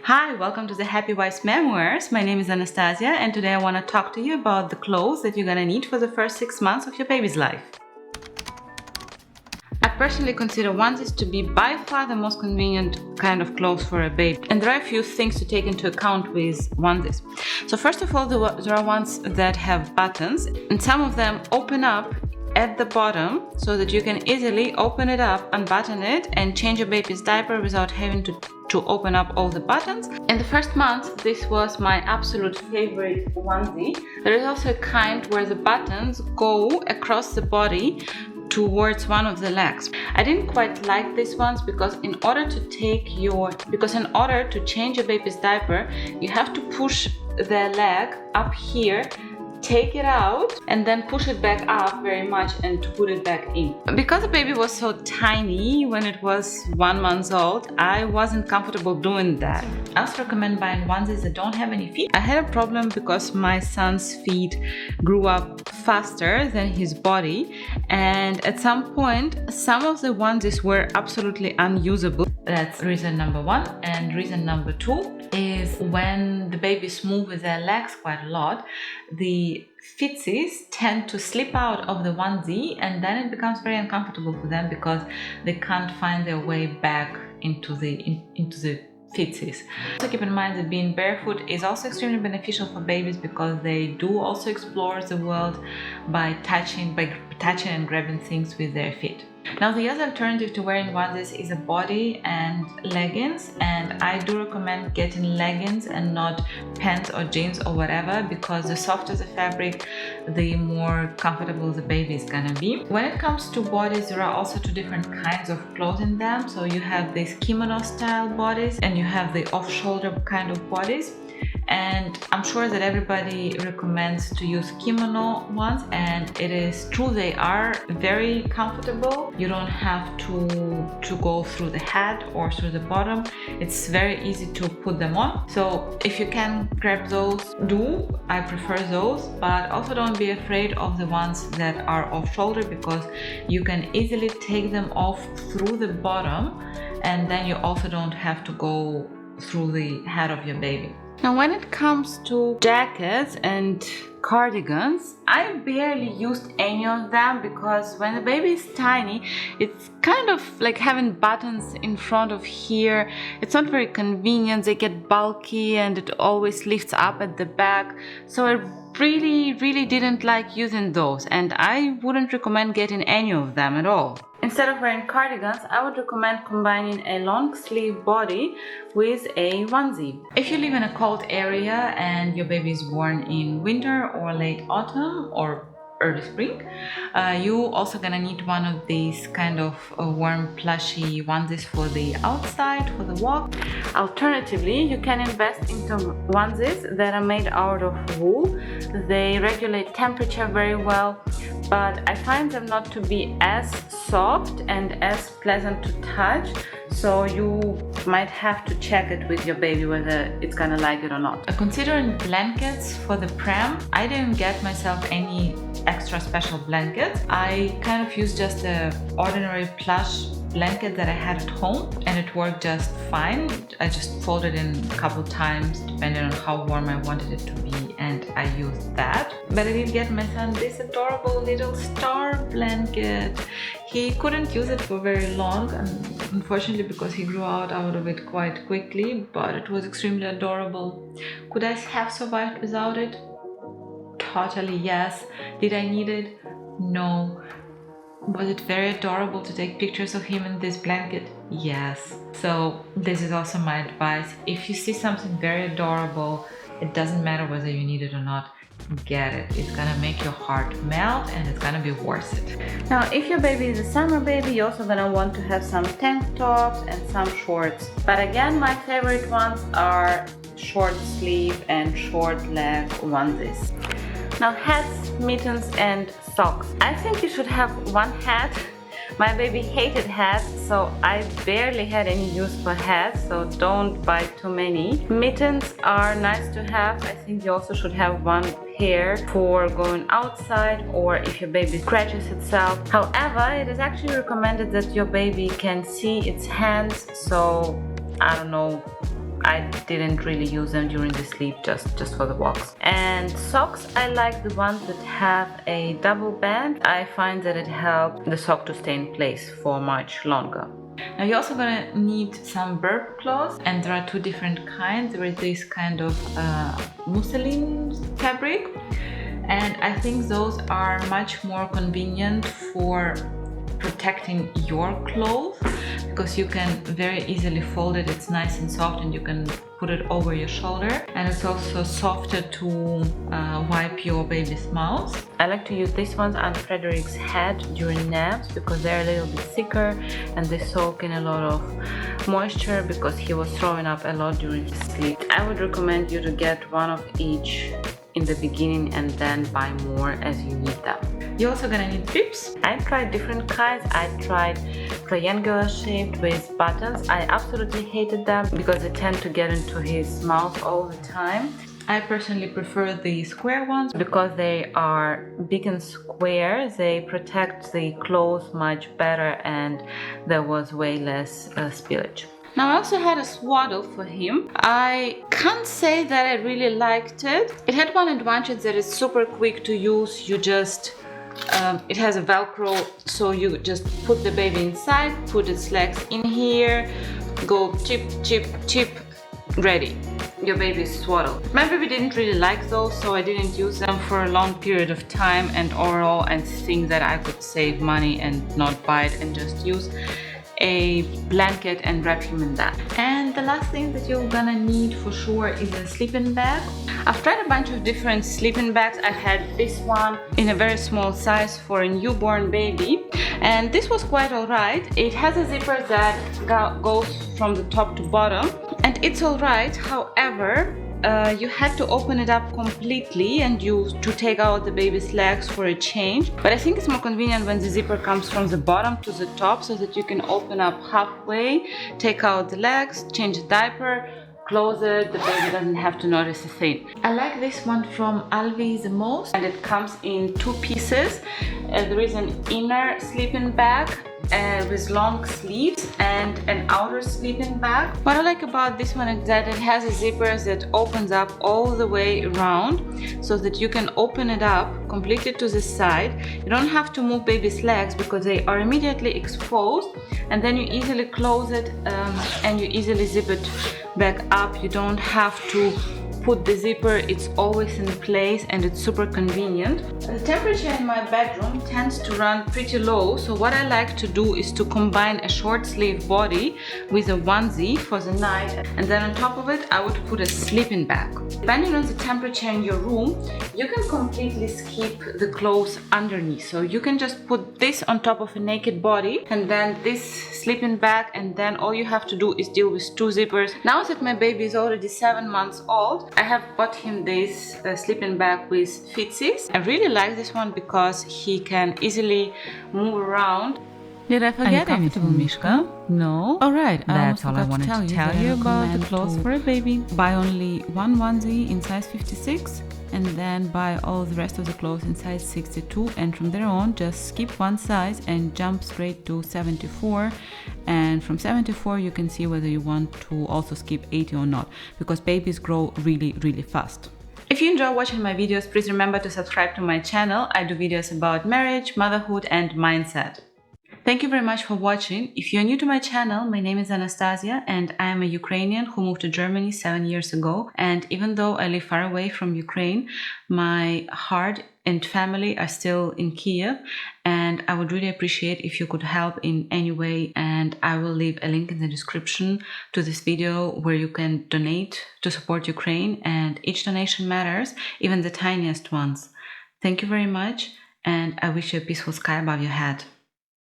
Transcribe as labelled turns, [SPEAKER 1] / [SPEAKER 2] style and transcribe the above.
[SPEAKER 1] Hi, welcome to the Happy Wife's Memoirs. My name is Anastasia and today I want to talk to you about the clothes that you're gonna need for the first 6 months of your baby's life. I personally consider onesies to be by far the most convenient kind of clothes for a baby, and there are a few things to take into account with onesies. So first of all, there are ones that have buttons, and some of them open up at the bottom so that you can easily open it up, unbutton it, and change your baby's diaper without having to open up all the buttons. In the first month, this was my absolute favorite onesie. There is also a kind where the buttons go across the body towards one of the legs. I didn't quite like these ones because in order to change your baby's diaper, you have to push the leg up here, take it out, and then push it back up very much and to put it back in. Because the baby was so tiny when it was 1 month old, I wasn't comfortable doing that. I also recommend buying onesies that don't have any feet. I had a problem because my son's feet grew up faster than his body, and at some point some of the onesies were absolutely unusable. That's reason number 1. And reason number 2 is when the babies move with their legs quite a lot, the fitzies tend to slip out of the onesie, and then it becomes very uncomfortable for them because they can't find their way back into the fitzies. So keep in mind that being barefoot is also extremely beneficial for babies because they do also explore the world by touching and grabbing things with their feet. Now, the other alternative to wearing onesies is a body and leggings, and I do recommend getting leggings and not pants or jeans or whatever, because the softer the fabric, the more comfortable the baby is gonna be. When it comes to bodies, there are also 2 different kinds of clothes in them. So you have these kimono style bodies and you have the off-shoulder kind of bodies. And I'm sure that everybody recommends to use kimono ones, and it is true, they are very comfortable. You don't have to go through the head or through the bottom. It's very easy to put them on. So if you can grab those, do. I prefer those, but also don't be afraid of the ones that are off shoulder, because you can easily take them off through the bottom, and then you also don't have to go through the head of your baby. Now, when it comes to jackets and cardigans, I barely used any of them because when the baby is tiny, it's kind of like having buttons in front of here. It's not very convenient. They get bulky and it always lifts up at the back. So I really didn't like using those, and I wouldn't recommend getting any of them at all. Instead of wearing cardigans, I would recommend combining a long sleeve body with a onesie. If you live in a cold area and your baby is born in winter or late autumn or early spring, you also gonna need one of these kind of warm plushy onesies for the outside, for the walk. Alternatively, you can invest into onesies that are made out of wool. They regulate temperature very well, but I find them not to be as soft and as pleasant to touch, so you might have to check it with your baby whether it's gonna like it or not. Considering blankets for the pram, I didn't get myself any extra special blankets. I kind of used just the ordinary plush blanket that I had at home, and it worked just fine. I just folded in a couple times depending on how warm I wanted it to be, and I used that. But I did get my son this adorable little star blanket. He couldn't use it for very long, unfortunately, because he grew out of it quite quickly, but it was extremely adorable. Could I have survived without it? Totally yes. Did I need it? No. Was it very adorable to take pictures of him in this blanket? Yes. So this is also my advice. If you see something very adorable, it doesn't matter whether you need it or not, get it. It's gonna make your heart melt and it's gonna be worth it. Now, if your baby is a summer baby, you're also gonna want to have some tank tops and some shorts. But again, my favorite ones are short sleeve and short leg onesies. Now, hats, mittens, and socks. I think you should have one hat. My baby hated hats, so I barely had any use for hats, so don't buy too many. Mittens are nice to have. I think you also should have one pair for going outside or if your baby scratches itself. However, it is actually recommended that your baby can see its hands, so I don't know, I didn't really use them during the sleep, just for the walks. And socks, I like the ones that have a double band. I find that it helps the sock to stay in place for much longer. Now you're also gonna need some burp cloths, and there are two different kinds. There is this kind of muslin fabric, and I think those are much more convenient for protecting your clothes, because you can very easily fold it. It's nice and soft, and you can put it over your shoulder, and it's also softer to wipe your baby's mouth. I like to use these ones on Frederick's head during naps because they're a little bit thicker and they soak in a lot of moisture because he was throwing up a lot during his sleep. I would recommend you to get one of each in the beginning and then buy more as you need them. You're also gonna need bibs. I tried different kinds. I tried triangular shaped with buttons. I absolutely hated them because they tend to get into his mouth all the time. I personally prefer the square ones because they are big and square. They protect the clothes much better and there was way less spillage. Now I also had a swaddle for him. I can't say that I really liked it. It had one advantage that it's super quick to use. You just it has a velcro, so you just put the baby inside, put its legs in here, go chip chip chip, ready. Your baby's swaddle. My baby didn't really like those, so I didn't use them for a long period of time, and overall I think that I could save money and not buy it and just use a blanket and wrap him in that. And the last thing that you're gonna need for sure is a sleeping bag. I've tried a bunch of different sleeping bags. I had this one in a very small size for a newborn baby, and this was quite alright. It has a zipper that goes from the top to bottom, and it's alright. However, you had to open it up completely and to take out the baby's legs for a change. But I think it's more convenient when the zipper comes from the bottom to the top, so that you can open up halfway, take out the legs, change the diaper, close it, the baby doesn't have to notice a thing. I like this one from Alvi the most, and it comes in two pieces. There is an inner sleeping bag with long sleeves and an outer sleeping bag. What I like about this one is that it has a zipper that opens up all the way around, so that you can open it up completely to the side. You don't have to move baby's legs because they are immediately exposed, and then you easily close it and you easily zip it back up. You don't have to put the zipper, it's always in place and it's super convenient. The temperature in my bedroom tends to run pretty low, so what I like to do is to combine a short sleeve body with a onesie for the night, and then on top of it I would put a sleeping bag. Depending on the temperature in your room, you can completely skip the clothes underneath, so you can just put this on top of a naked body and then this sleeping bag, and then all you have to do is deal with two zippers. Now that my baby is already 7 months old, I have bought him this sleeping bag with footsies. I really like this one because he can easily move around.
[SPEAKER 2] Did I forget anything, Mishka? No? Alright, that's all I wanted to tell you about the clothes for a baby. Buy only one onesie in size 56 and then buy all the rest of the clothes in size 62, and from there on just skip one size and jump straight to 74, and from 74 you can see whether you want to also skip 80 or not, because babies grow really fast.
[SPEAKER 1] If you enjoy watching my videos, please remember to subscribe to my channel. I do videos about marriage, motherhood and mindset. Thank you very much for watching. If you're new to my channel, my name is Anastasia and I am a Ukrainian who moved to Germany 7 years ago. And even though I live far away from Ukraine, my heart and family are still in Kiev, and I would really appreciate if you could help in any way, and I will leave a link in the description to this video where you can donate to support Ukraine, and each donation matters, even the tiniest ones. Thank you very much, and I wish you a peaceful sky above your head.